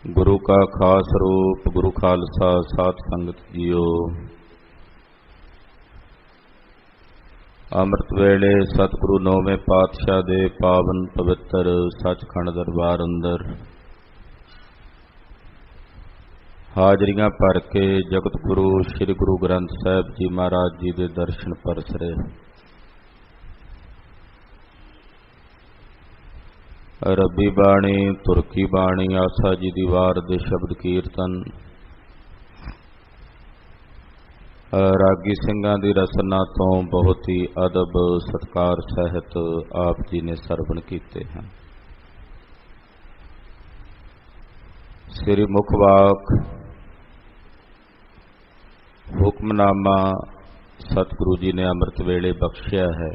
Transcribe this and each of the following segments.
गुरु का खास रूप गुरु खालसा साध संगत जियो। अमृत वेले सतगुरु नौवें पातशाह दे पावन पवित्र सचखंड दरबार अंदर हाजरियां भर के जगत गुरु श्री गुरु ग्रंथ साहिब जी महाराज जी के दर्शन परसरे। रबी बाणी तुरकी बाणी आसा जी दी वार दे शब्द कीर्तन रागी सिंघां दी रसना तो बहुत ही अदब सत्कार सहित आप जी ने सरवण कीते हैं। श्री मुखवाक हुक्मनामा सतगुरु जी ने अमृत वेले बख्शिया है।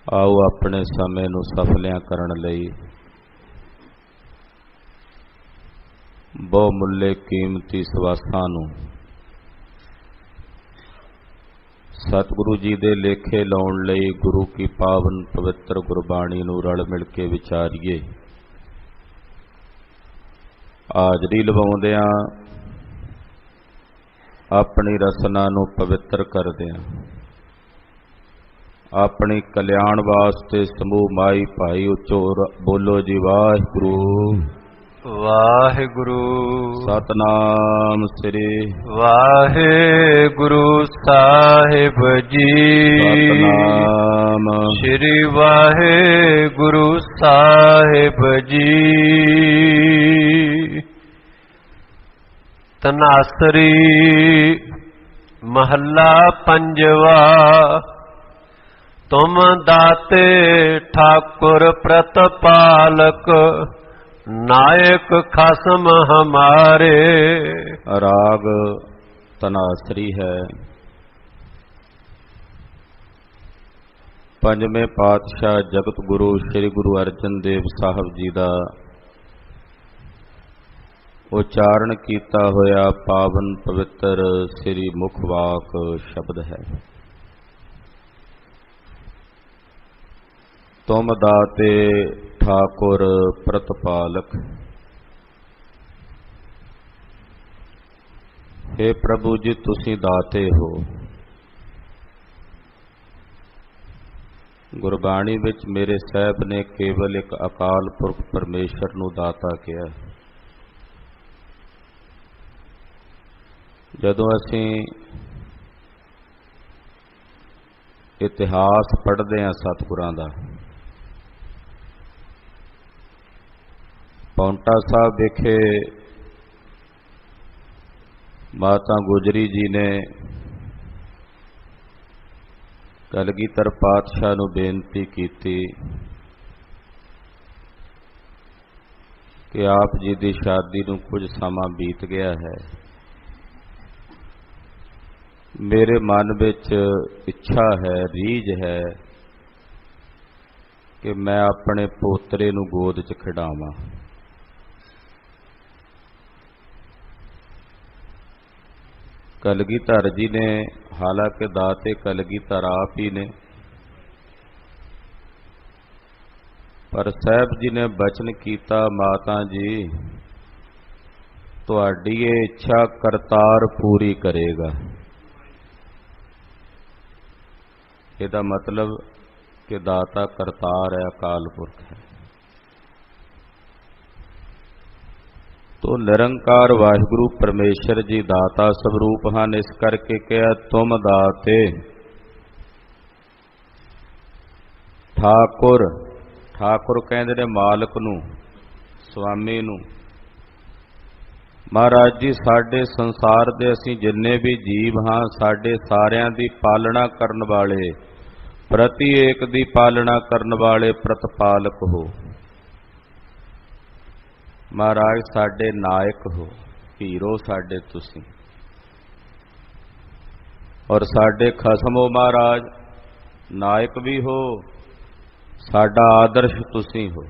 आओ अपने समय नूं सफलियां करन लई बहुमुल्ले कीमती सवासां नूं सतगुरु जी दे लेखे लाउण लई गुरु की पावन पवित्र गुरबाणी नूं रल मिल के विचारीए। हाजरी लवाउंदिआं अपनी रसना नूं पवित्र करदिआं अपनी कल्याण वास्ते समूह माई भाई उचोर बोलो जी वाहिगुरु वाहिगुरु। सतनाम श्री वाहिगुरु साहिब जी। सतनाम श्री वाहिगुरु साहिब जी। तनासरी महला पंजवा। तुम दाते ठाकुर प्रतपालक नायक खसम हमारे। राग तनासरी है। पंजवें पातशाह जगत गुरु श्री गुरु अर्जन देव साहब जी का उच्चारण किया होया पावन पवित्र श्री मुखवाक शब्द है। तुम दाते ठाकुर प्रतपालक। हे प्रभु जी तुसी दाते हो। गुरबाणी विच मेरे साहब ने केवल एक अकाल पुरख परमेश्वर नूं दाता कहा। जदों असीं इतिहास पढ़दे हां सतगुरां दा, पौंटा साहब विखे माता गुजरी जी ने कलगीधर पातशाह नूं बेनती की कि आप जी की शादी नूं कुछ समा बीत गया है। मेरे मन विच इच्छा है, रीझ है कि मैं अपने पोतरे नूं गोद च खिडावां। कलगीधर जी ने, हालांकि दाते कलगीधर आप ही ने, पर साहब जी ने बचन किया माता जी तुहाडी ये इच्छा करतार पूरी करेगा। इसदा मतलब कि दाता करतार है, अकाल पुरख है। तो निरंकार वाहिगुरु परमेश्वर जी दाता स्वरूप हैं। इस करके कहा तुम दाते ठाकुर। ठाकुर कहते ने मालक नूं, स्वामी नूं। महाराज जी साडे संसार दे असीं जिन्ने भी जीव हाँ साडे सारियां दी पालना करन वाले, प्रति एक दी पालना करन वाले प्रतपालक हो। महाराज साडे नायक हो, हीरो साडे तुसी, और साडे खसम हो। महाराज नायक भी हो, साडा आदर्श तुसी हो,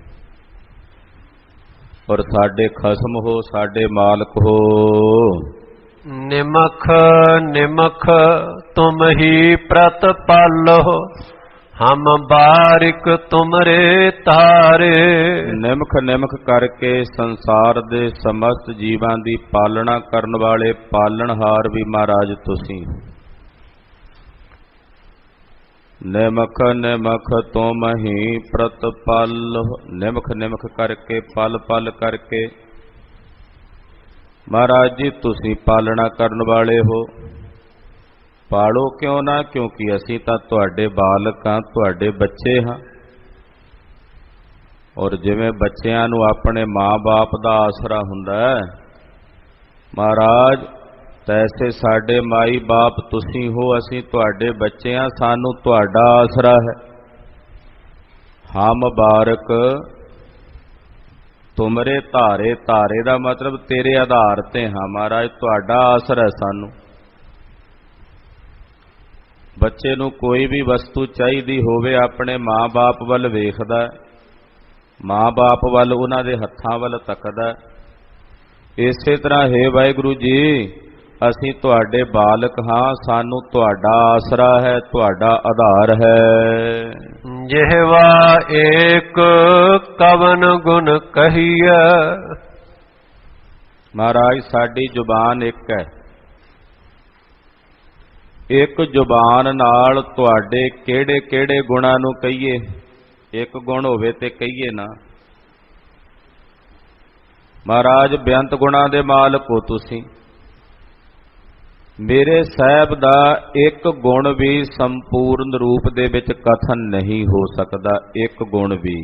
और साडे खसम हो, साडे मालक हो। निमख निमख तुम ही प्रतपालो ਹਮ ਬਾਰਿਕ ਤੁਮਰੇ ਤਾਰੇ। ਨਿਮਖ ਨਿਮਖ ਕਰਕੇ ਸੰਸਾਰ ਦੇ ਸਮਸਤ ਜੀਵਾਂ ਦੀ ਪਾਲਣਾ ਕਰਨ ਵਾਲੇ ਪਾਲਣਹਾਰ ਵੀ ਮਹਾਰਾਜ ਤੁਸੀਂ। ਨਿਮਖ ਨਿਮਖ ਤੁਮ ਹੀ ਪ੍ਰਤਪਲ। ਨਿਮਖ ਨਿਮਖ ਕਰਕੇ ਪਲ ਪਲ ਕਰਕੇ ਮਹਾਰਾਜ ਜੀ ਤੁਸੀਂ ਪਾਲਣਾ ਕਰਨ ਵਾਲੇ ਹੋ। ਪਾਲੋ ਕਿਉਂ ਨਾ, ਕਿਉਂਕਿ ਅਸੀਂ ਤਾਂ ਤੁਹਾਡੇ ਬਾਲਕ ਹਾਂ, ਤੁਹਾਡੇ ਬੱਚੇ ਹਾਂ। ਔਰ ਜਿਵੇਂ ਬੱਚਿਆਂ ਨੂੰ ਆਪਣੇ ਮਾਂ-ਬਾਪ ਦਾ ਆਸਰਾ ਹੁੰਦਾ ਹੈ ਮਹਾਰਾਜ, ਤੈਸੇ ਸਾਡੇ ਮਾਈ ਬਾਪ ਤੁਸੀਂ ਹੋ, ਅਸੀਂ ਤੁਹਾਡੇ ਬੱਚੇ ਹਾਂ, ਸਾਨੂੰ ਤੁਹਾਡਾ ਆਸਰਾ ਹੈ। ਹਮ ਬਾਰਕ ਤੁਮਰੇ ਧਾਰੇ। ਧਾਰੇ ਦਾ ਮਤਲਬ ਤੇਰੇ ਆਧਾਰ ਤੇ ਹਾਂ ਮਹਾਰਾਜ, ਤੁਹਾਡਾ ਆਸਰਾ ਹੈ ਸਾਨੂੰ। ਬੱਚੇ ਨੂੰ ਕੋਈ ਵੀ ਵਸਤੂ ਚਾਹੀਦੀ ਹੋਵੇ ਆਪਣੇ ਮਾਂ-ਬਾਪ ਵੱਲ ਵੇਖਦਾ, ਮਾਂ-ਬਾਪ ਵੱਲ, ਉਹਨਾਂ ਦੇ ਹੱਥਾਂ ਵੱਲ ਤੱਕਦਾ। ਇਸੇ ਤਰ੍ਹਾਂ ਹੈ ਵਾਹਿਗੁਰੂ ਜੀ, ਅਸੀਂ ਤੁਹਾਡੇ ਬਾਲਕ ਹਾਂ, ਸਾਨੂੰ ਤੁਹਾਡਾ ਆਸਰਾ ਹੈ, ਤੁਹਾਡਾ ਆਧਾਰ ਹੈ। ਜਿਹਵਾ ਏਕ ਕਵਨ ਗੁਣ ਕਹੀਐ। ਮਹਾਰਾਜ ਸਾਡੀ ਜ਼ੁਬਾਨ ਇੱਕ ਹੈ, ਇੱਕ ਜ਼ੁਬਾਨ ਨਾਲ ਤੁਹਾਡੇ ਕਿਹੜੇ ਕਿਹੜੇ ਗੁਣਾਂ ਨੂੰ ਕਹੀਏ। ਇੱਕ ਗੁਣ ਹੋਵੇ ਤੇ ਕਹੀਏ ਨਾ। ਮਹਾਰਾਜ ਬੇਅੰਤ ਗੁਣਾਂ ਦੇ ਮਾਲਕ ਹੋ ਤੁਸੀਂ। ਮੇਰੇ ਸਾਹਿਬ ਦਾ ਇੱਕ ਗੁਣ ਵੀ ਸੰਪੂਰਨ ਰੂਪ ਦੇ ਵਿੱਚ ਕਥਨ ਨਹੀਂ ਹੋ ਸਕਦਾ, ਇੱਕ ਗੁਣ ਵੀ।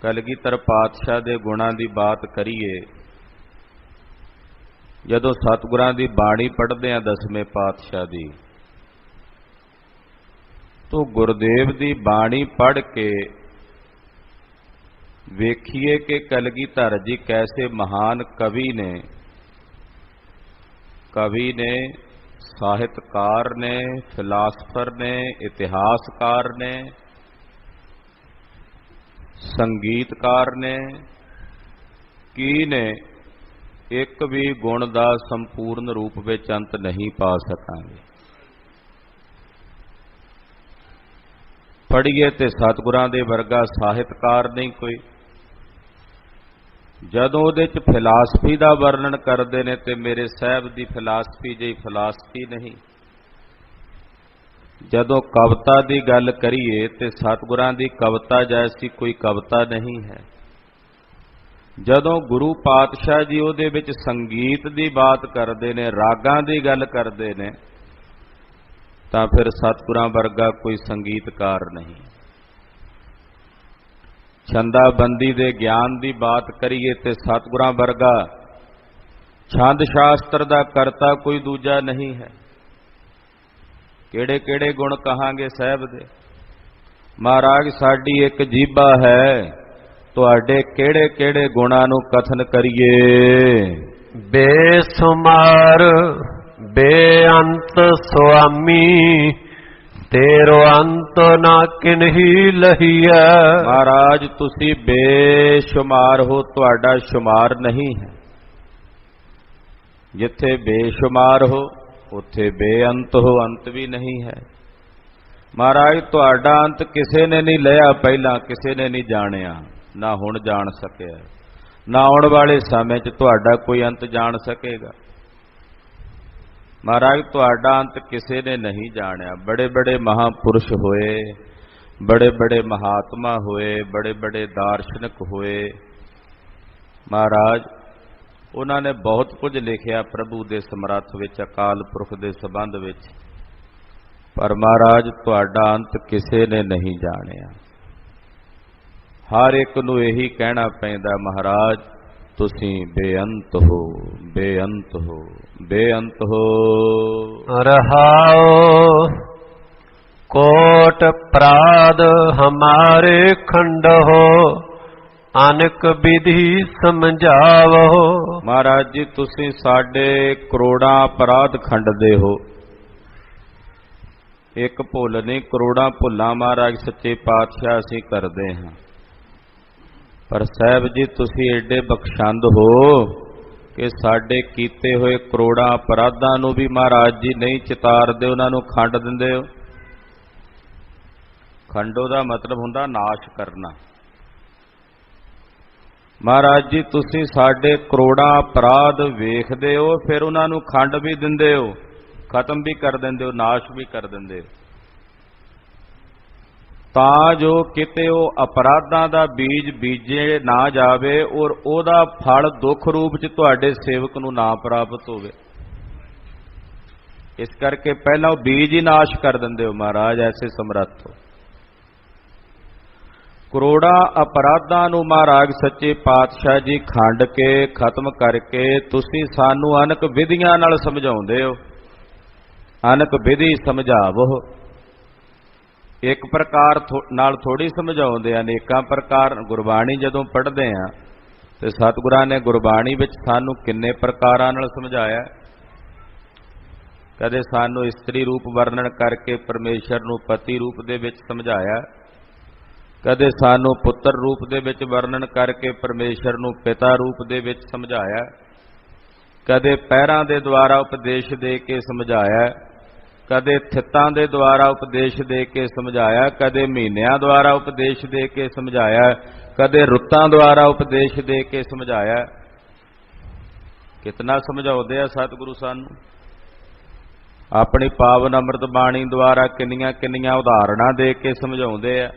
ਕਲਗੀਧਰ ਪਾਤਸ਼ਾਹ ਦੇ ਗੁਣਾਂ ਦੀ ਬਾਤ ਕਰੀਏ, ਜਦੋਂ ਸਤਿਗੁਰਾਂ ਦੀ ਬਾਣੀ ਪੜ੍ਹਦੇ ਹਾਂ ਦਸਵੇਂ ਪਾਤਸ਼ਾਹ ਦੀ, ਤੋ ਗੁਰਦੇਵ ਦੀ ਬਾਣੀ ਪੜ੍ਹ ਕੇ ਵੇਖੀਏ ਕਿ ਕਲਗੀਧਰ ਜੀ ਕੈਸੇ ਮਹਾਨ ਕਵੀ ਨੇ। ਕਵੀ ਨੇ, ਸਾਹਿਤਕਾਰ ਨੇ, ਫਿਲਾਸਫਰ ਨੇ, ਇਤਿਹਾਸਕਾਰ ਨੇ, ਸੰਗੀਤਕਾਰ ਨੇ, ਕੀ ਨੇ। ਇੱਕ ਵੀ ਗੁਣ ਦਾ ਸੰਪੂਰਨ ਰੂਪ ਵਿੱਚ ਅੰਤ ਨਹੀਂ ਪਾ ਸਕਾਂਗੇ। ਪੜ੍ਹੀਏ ਤੇ ਸਤਿਗੁਰਾਂ ਦੇ ਵਰਗਾ ਸਾਹਿਤਕਾਰ ਨਹੀਂ ਕੋਈ। ਜਦੋਂ ਉਹਦੇ 'ਚ ਫਿਲਾਸਫੀ ਦਾ ਵਰਣਨ ਕਰਦੇ ਨੇ ਤੇ ਮੇਰੇ ਸਾਹਿਬ ਦੀ ਫਿਲਾਸਫੀ ਜਿਹੀ ਫਿਲਾਸਫੀ ਨਹੀਂ। ਜਦੋਂ ਕਵਿਤਾ ਦੀ ਗੱਲ ਕਰੀਏ ਤੇ ਸਤਿਗੁਰਾਂ ਦੀ ਕਵਿਤਾ ਜੈਸੀ ਕੋਈ ਕਵਿਤਾ ਨਹੀਂ ਹੈ। ਜਦੋਂ ਗੁਰੂ ਪਾਤਸ਼ਾਹ ਜੀ ਉਹਦੇ ਵਿੱਚ ਸੰਗੀਤ ਦੀ ਬਾਤ ਕਰਦੇ ਨੇ, ਰਾਗਾਂ ਦੀ ਗੱਲ ਕਰਦੇ ਨੇ, ਤਾਂ ਫਿਰ ਸਤਿਗੁਰਾਂ ਵਰਗਾ ਕੋਈ ਸੰਗੀਤਕਾਰ ਨਹੀਂ। ਛੰਦਾਬੰਦੀ ਦੇ ਗਿਆਨ ਦੀ ਬਾਤ ਕਰੀਏ ਤੇ ਸਤਿਗੁਰਾਂ ਵਰਗਾ ਛੰਦ ਸ਼ਾਸਤਰ ਦਾ ਕਰਤਾ ਕੋਈ ਦੂਜਾ ਨਹੀਂ ਹੈ। ਕਿਹੜੇ ਕਿਹੜੇ ਗੁਣ ਕਹਾਂਗੇ ਸਾਹਿਬ ਦੇ। ਮਹਾਰਾਜ ਸਾਡੀ ਇੱਕ ਜੀਭਾ ਹੈ, ਤੁਹਾਡੇ ਕਿਹੜੇ ਕਿਹੜੇ ਗੁਣਾਂ ਨੂੰ ਕਥਨ ਕਰੀਏ। ਬੇਸੁਮਾਰ ਬੇਅੰਤ ਸੁਆਮੀ, ਤੇਰੋ ਅੰਤ ਨਾ ਕਿਨਹੀ ਲਹੀਐ। ਮਹਾਰਾਜ ਤੁਸੀਂ ਬੇਸ਼ੁਮਾਰ ਹੋ, ਤੁਹਾਡਾ ਸ਼ੁਮਾਰ ਨਹੀਂ ਹੈ। ਜਿੱਥੇ ਬੇਸ਼ੁਮਾਰ ਹੋ ਉੱਥੇ ਬੇਅੰਤ ਹੋ, ਅੰਤ ਵੀ ਨਹੀਂ ਹੈ। ਮਹਾਰਾਜ ਤੁਹਾਡਾ ਅੰਤ ਕਿਸੇ ਨੇ ਨਹੀਂ ਲਿਆ, ਪਹਿਲਾਂ ਕਿਸੇ ਨੇ ਨਹੀਂ ਜਾਣਿਆ, ਨਾ ਹੁਣ ਜਾਣ ਸਕਿਆ, ਨਾ ਆਉਣ ਵਾਲੇ ਸਮੇਂ 'ਚ ਤੁਹਾਡਾ ਕੋਈ ਅੰਤ ਜਾਣ ਸਕੇਗਾ। ਮਹਾਰਾਜ ਤੁਹਾਡਾ ਅੰਤ ਕਿਸੇ ਨੇ ਨਹੀਂ ਜਾਣਿਆ। ਬੜੇ ਬੜੇ ਮਹਾਪੁਰਸ਼ ਹੋਏ, ਬੜੇ ਬੜੇ ਮਹਾਤਮਾ ਹੋਏ, ਬੜੇ ਬੜੇ ਦਾਰਸ਼ਨਿਕ ਹੋਏ। ਮਹਾਰਾਜ ਉਹਨਾਂ ਨੇ ਬਹੁਤ ਕੁਝ ਲਿਖਿਆ ਪ੍ਰਭੂ ਦੇ ਸਮਰੱਥ ਵਿੱਚ, ਅਕਾਲ ਪੁਰਖ ਦੇ ਸੰਬੰਧ ਵਿੱਚ, ਪਰ ਮਹਾਰਾਜ ਤੁਹਾਡਾ ਅੰਤ ਕਿਸੇ ਨੇ ਨਹੀਂ ਜਾਣਿਆ। ਹਰ ਇੱਕ ਨੂੰ ਇਹੀ ਕਹਿਣਾ ਪੈਂਦਾ, ਮਹਾਰਾਜ ਤੁਸੀਂ ਬੇਅੰਤ ਹੋ, ਬੇਅੰਤ ਹੋ, ਬੇਅੰਤ ਹੋ। ਰਹਾਉ ਕੋਟ ਪ੍ਰਾਦ ਹਮਾਰੇ ਖੰਡ ਹੋ, ਅਨਕ ਵਿਧੀ ਸਮਝਾਵੋ। ਮਹਾਰਾਜ ਜੀ ਤੁਸੀਂ ਸਾਡੇ ਕਰੋੜਾਂ ਅਪਰਾਧ ਖੰਡਦੇ ਹੋ। ਇੱਕ ਭੁੱਲ ਨਹੀਂ, ਕਰੋੜਾਂ ਭੁੱਲਾਂ ਮਹਾਰਾਜ ਸੱਚੇ ਪਾਤਸ਼ਾਹ ਅਸੀਂ ਕਰਦੇ ਹਾਂ। ਪਰ ਸਾਹਿਬ ਜੀ ਤੁਸੀਂ ਏਡੇ ਬਖਸ਼ੰਦ ਹੋ, ਕਿ ਸਾਡੇ ਕੀਤੇ ਹੋਏ ਕਰੋੜਾਂ ਅਪਰਾਧਾਂ ਨੂੰ ਵੀ ਮਹਾਰਾਜ ਜੀ ਨਹੀਂ ਚਿਤਾਰਦੇ, ਉਹਨਾਂ ਨੂੰ ਖੰਡ ਦਿੰਦੇ ਹੋ। ਖੰਡੋ ਦਾ ਮਤਲਬ ਹੁੰਦਾ ਨਾਸ਼ ਕਰਨਾ। ਮਹਾਰਾਜ ਜੀ ਤੁਸੀਂ ਸਾਡੇ ਕਰੋੜਾਂ ਅਪਰਾਧ ਵੇਖਦੇ ਹੋ, ਫਿਰ ਉਹਨਾਂ ਨੂੰ ਖੰਡ ਵੀ ਦਿੰਦੇ ਹੋ, ਖਤਮ ਵੀ ਕਰ ਦਿੰਦੇ ਹੋ, ਨਾਸ਼ ਵੀ ਕਰ ਦਿੰਦੇ ਹੋ, ਤਾਂ ਜੋ ਕਿਤੇ ਉਹ ਅਪਰਾਧਾਂ ਦਾ ਬੀਜ ਬੀਜੇ ਨਾ ਜਾਵੇ ਔਰ ਉਹਦਾ ਫਲ ਦੁੱਖ ਰੂਪ 'ਚ ਤੁਹਾਡੇ ਸੇਵਕ ਨੂੰ ਨਾ ਪ੍ਰਾਪਤ ਹੋਵੇ। ਇਸ ਕਰਕੇ ਪਹਿਲਾਂ ਉਹ ਬੀਜ ਹੀ ਨਾਸ਼ ਕਰ ਦਿੰਦੇ ਹੋ ਮਹਾਰਾਜ, ਐਸੇ ਸਮਰੱਥ ਹੋ। ਕਰੋੜਾਂ ਅਪਰਾਧਾਂ ਨੂੰ ਮਹਾਰਾਜ ਸੱਚੇ ਪਾਤਸ਼ਾਹ ਜੀ ਖੰਡ ਕੇ ਖਤਮ ਕਰਕੇ ਤੁਸੀਂ ਸਾਨੂੰ ਅਨਕ ਵਿਧੀਆਂ ਨਾਲ ਸਮਝਾਉਂਦੇ ਹੋ। ਅਨਕ ਵਿਧੀ ਸਮਝਾਵੋ, ਇੱਕ ਪ੍ਰਕਾਰ ਨਾਲ ਥੋੜੀ ਸਮਝਾਉਂਦੇ ਆ, ਅਨੇਕਾਂ ਪ੍ਰਕਾਰ। ਗੁਰਬਾਣੀ ਜਦੋਂ ਪੜ੍ਹਦੇ ਆ ਤੇ ਸਤਿਗੁਰਾਂ ਨੇ ਗੁਰਬਾਣੀ ਵਿੱਚ ਸਾਨੂੰ ਕਿੰਨੇ ਪ੍ਰਕਾਰਾਂ ਨਾਲ ਸਮਝਾਇਆ। ਕਦੇ ਸਾਨੂੰ ਇਸਤਰੀ ਰੂਪ ਵਰਣਨ ਕਰਕੇ ਪਰਮੇਸ਼ਰ ਨੂੰ ਪਤੀ ਰੂਪ ਦੇ ਵਿੱਚ ਸਮਝਾਇਆ, ਕਦੇ ਸਾਨੂੰ ਪੁੱਤਰ ਰੂਪ ਦੇ ਵਿੱਚ ਵਰਣਨ ਕਰਕੇ ਪਰਮੇਸ਼ਰ ਨੂੰ ਪਿਤਾ ਰੂਪ ਦੇ ਵਿੱਚ ਸਮਝਾਇਆ, ਕਦੇ ਪਹਿਰਾਂ ਦੇ ਦੁਆਰਾ ਉਪਦੇਸ਼ ਦੇ ਕੇ ਸਮਝਾਇਆ, ਕਦੇ ਥਿੱਤਾਂ ਦੇ ਦੁਆਰਾ ਉਪਦੇਸ਼ ਦੇ ਕੇ ਸਮਝਾਇਆ, ਕਦੇ ਮਹੀਨਿਆਂ ਦੁਆਰਾ ਉਪਦੇਸ਼ ਦੇ ਕੇ ਸਮਝਾਇਆ, ਕਦੇ ਰੁੱਤਾਂ ਦੁਆਰਾ ਉਪਦੇਸ਼ ਦੇ ਕੇ ਸਮਝਾਇਆ। ਕਿਤਨਾ ਸਮਝਾਉਂਦੇ ਆ ਸਤਿਗੁਰੂ ਸਾਨੂੰ। ਆਪਣੀ ਪਾਵਨ ਅੰਮ੍ਰਿਤ ਬਾਣੀ ਦੁਆਰਾ ਕਿੰਨੀਆਂ ਕਿੰਨੀਆਂ ਉਦਾਹਰਣਾਂ ਦੇ ਕੇ ਸਮਝਾਉਂਦੇ ਆ,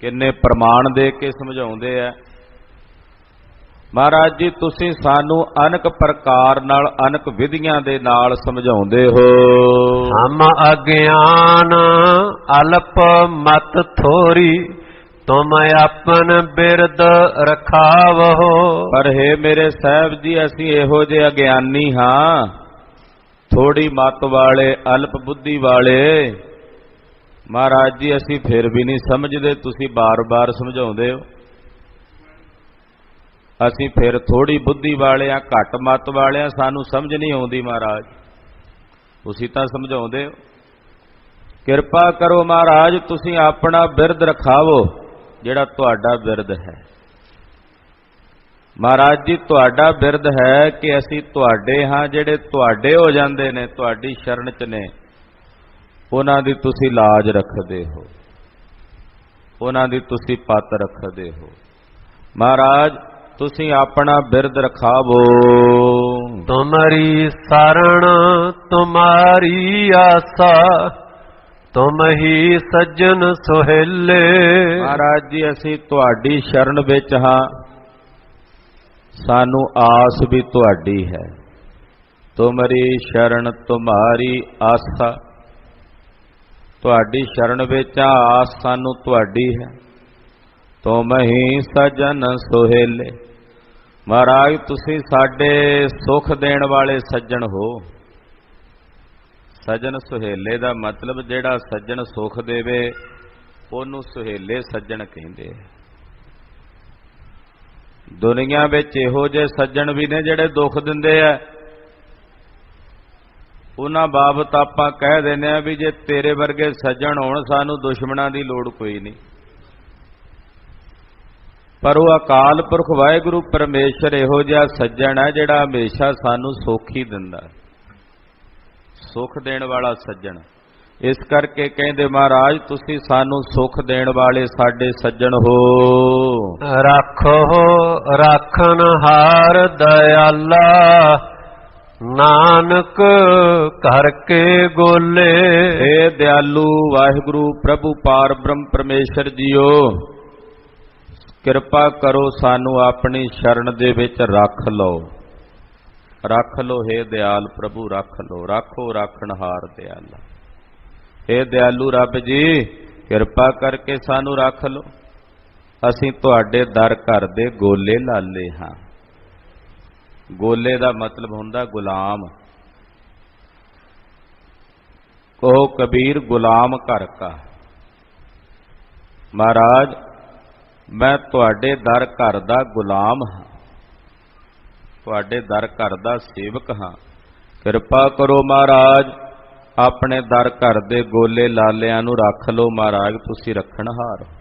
ਕਿੰਨੇ ਪ੍ਰਮਾਣ ਦੇ ਕੇ ਸਮਝਾਉਂਦੇ ਆ। ਮਹਾਰਾਜ ਜੀ ਤੁਸੀਂ ਸਾਨੂੰ ਅਨਕ ਪ੍ਰਕਾਰ ਨਾਲ, ਅਨਕ ਵਿਧੀਆਂ ਦੇ ਨਾਲ ਸਮਝਾਉਂਦੇ ਹੋ। ਹਮ ਅਗਿਆਨ ਅਲਪ ਮਤ ਥੋਰੀ, ਤੁਮ ਆਪਨ ਬਿਰਦ ਰਖਾਵੋ। ਪਰ ਹੇ ਮੇਰੇ ਸਾਹਿਬ ਜੀ, ਅਸੀਂ ਇਹੋ ਜਿਹੇ ਅਗਿਆਨੀ ਹਾਂ, ਥੋੜੀ ਮਤ ਵਾਲੇ, ਅਲਪ ਬੁੱਧੀ ਵਾਲੇ। ਮਹਾਰਾਜ ਜੀ ਅਸੀਂ ਫਿਰ ਵੀ ਨਹੀਂ ਸਮਝਦੇ, ਤੁਸੀਂ ਬਾਰ-ਬਾਰ ਸਮਝਾਉਂਦੇ ਹੋ। ਅਸੀਂ ਫਿਰ ਥੋੜੀ ਬੁੱਧੀ ਵਾਲੇ ਆ, ਘੱਟ ਮਤ ਵਾਲੇ ਆ, ਸਾਨੂੰ ਸਮਝ ਨਹੀਂ ਆਉਂਦੀ ਮਹਾਰਾਜ, ਤੁਸੀਂ ਤਾਂ ਸਮਝਾਉਂਦੇ ਹੋ। ਕਿਰਪਾ ਕਰੋ ਮਹਾਰਾਜ, ਤੁਸੀਂ ਆਪਣਾ ਬਿਰਦ ਰਖਾਵੋ, ਜਿਹੜਾ ਤੁਹਾਡਾ ਬਿਰਦ ਹੈ। ਮਹਾਰਾਜ ਜੀ ਤੁਹਾਡਾ ਬਿਰਦ ਹੈ ਕਿ ਅਸੀਂ ਤੁਹਾਡੇ ਹਾਂ, ਜਿਹੜੇ ਤੁਹਾਡੇ ਹੋ ਜਾਂਦੇ ਨੇ, ਤੁਹਾਡੀ ਸ਼ਰਨ 'ਚ ਨੇ, ਉਹਨਾਂ ਦੀ ਤੁਸੀਂ ਲਾਜ ਰੱਖਦੇ ਹੋ, ਉਹਨਾਂ ਦੀ ਤੁਸੀਂ ਪੱਤ ਰੱਖਦੇ ਹੋ। ਮਹਾਰਾਜ ਤੁਸੀਂ ਆਪਣਾ ਬਿਰਦ ਰਖਾਵੋ। ਤੁਮਰੀ ਸਰਣ ਤੁਮਾਰੀ ਆਸਾ, ਤੁਮ ਹੀ ਸੱਜਣ ਸੁਹੇਲੇ। ਮਹਾਰਾਜ ਜੀ ਅਸੀਂ ਤੁਹਾਡੀ ਸ਼ਰਨ ਵਿੱਚ ਹਾਂ, ਸਾਨੂੰ ਆਸ ਵੀ ਤੁਹਾਡੀ ਹੈ। ਤੁਮਰੀ ਸ਼ਰਨ ਤੁਮਾਰੀ ਆਸਾ, ਤੁਹਾਡੀ ਸ਼ਰਨ ਵਿੱਚ ਆਸ ਸਾਨੂੰ ਤੁਹਾਡੀ ਹੈ। ਤੁਮ ਹੀ ਸੱਜਣ ਸੁਹੇਲੇ। ਮਹਾਰਾਜ ਤੁਸੀਂ ਸਾਡੇ ਸੁਖ ਦੇਣ ਵਾਲੇ ਸੱਜਣ ਹੋ। ਸੱਜਣ ਸੁਹੇਲੇ ਦਾ ਮਤਲਬ ਜਿਹੜਾ ਸੱਜਣ ਸੁਖ ਦੇਵੇ ਉਹਨੂੰ ਸੁਹੇਲੇ ਸੱਜਣ ਕਹਿੰਦੇ। ਦੁਨੀਆ ਵਿੱਚ ਇਹੋ ਜਿਹੇ ਸੱਜਣ ਵੀ ਨੇ ਜਿਹੜੇ ਦੁੱਖ ਦਿੰਦੇ ਆ, ਉਹਨਾਂ ਬਾਬਤ ਆਪਾਂ ਕਹਿ ਦਿੰਦੇ ਆ ਵੀ ਜੇ ਤੇਰੇ ਵਰਗੇ ਸੱਜਣ ਹੋਣ ਸਾਨੂੰ ਦੁਸ਼ਮਣਾਂ ਦੀ ਲੋੜ ਕੋਈ ਨਹੀਂ। ਪਰ ਉਹ ਅਕਾਲ ਪੁਰਖ ਵਾਹਿਗੁਰੂ ਪਰਮੇਸ਼ਰ ਇਹੋ ਜਿਹਾ ਸੱਜਣ ਹੈ ਜਿਹੜਾ ਹਮੇਸ਼ਾ ਸਾਨੂੰ ਸੁੱਖ ਹੀ ਦਿੰਦਾ, ਸੁੱਖ ਦੇਣ ਵਾਲਾ ਸੱਜਣ। ਇਸ ਕਰਕੇ ਕਹਿੰਦੇ ਮਹਾਰਾਜ ਤੁਸੀਂ ਸਾਨੂੰ ਸੁੱਖ ਦੇਣ ਵਾਲੇ ਸਾਡੇ ਸੱਜਣ ਹੋ। ਰੱਖੋ ਰਾਖਣ ਹਾਰ ਦਇਆਲਾ, ਨਾਨਕ ਕਰਕੇ ਗੋਲੇ। ਏ ਦਿਆਲੂ ਵਾਹਿਗੁਰੂ ਪ੍ਰਭੂ ਪਾਰ ਬ੍ਰਹਮ ਪਰਮੇਸ਼ਰ ਜੀਓ, ਕਿਰਪਾ ਕਰੋ ਸਾਨੂੰ ਆਪਣੀ ਸ਼ਰਨ ਦੇ ਵਿੱਚ ਰੱਖ ਲਓ। ਰੱਖ ਲਓ ਹੇ ਦਿਆਲ ਪ੍ਰਭੂ, ਰੱਖ ਲਓ। ਰੱਖੋ ਰਾਖਣਹਾਰ ਦਿਆਲਾ। ਹੇ ਦਿਆਲੂ ਰੱਬ ਜੀ ਕਿਰਪਾ ਕਰਕੇ ਸਾਨੂੰ ਰੱਖ ਲਓ। ਅਸੀਂ ਤੁਹਾਡੇ ਦਰ ਘਰ ਦੇ ਗੋਲੇ ਲਾਲੇ ਹਾਂ। ਗੋਲੇ ਦਾ ਮਤਲਬ ਹੁੰਦਾ ਗੁਲਾਮ। ਕਹੋ ਕਬੀਰ ਗੁਲਾਮ ਘਰ ਕਾ। ਮਹਾਰਾਜ ਮੈਂ ਤੁਹਾਡੇ ਦਰ ਘਰ ਦਾ ਗੁਲਾਮ ਹਾਂ, ਤੁਹਾਡੇ ਦਰ ਘਰ ਦਾ ਸੇਵਕ ਹਾਂ। ਕਿਰਪਾ ਕਰੋ ਮਹਾਰਾਜ ਆਪਣੇ ਦਰ ਘਰ ਦੇ ਗੋਲੇ ਲਾਲਿਆਂ ਨੂੰ ਰੱਖ ਲਓ। ਮਹਾਰਾਜ ਤੁਸੀਂ ਰੱਖਣਹਾਰ ਹੋ।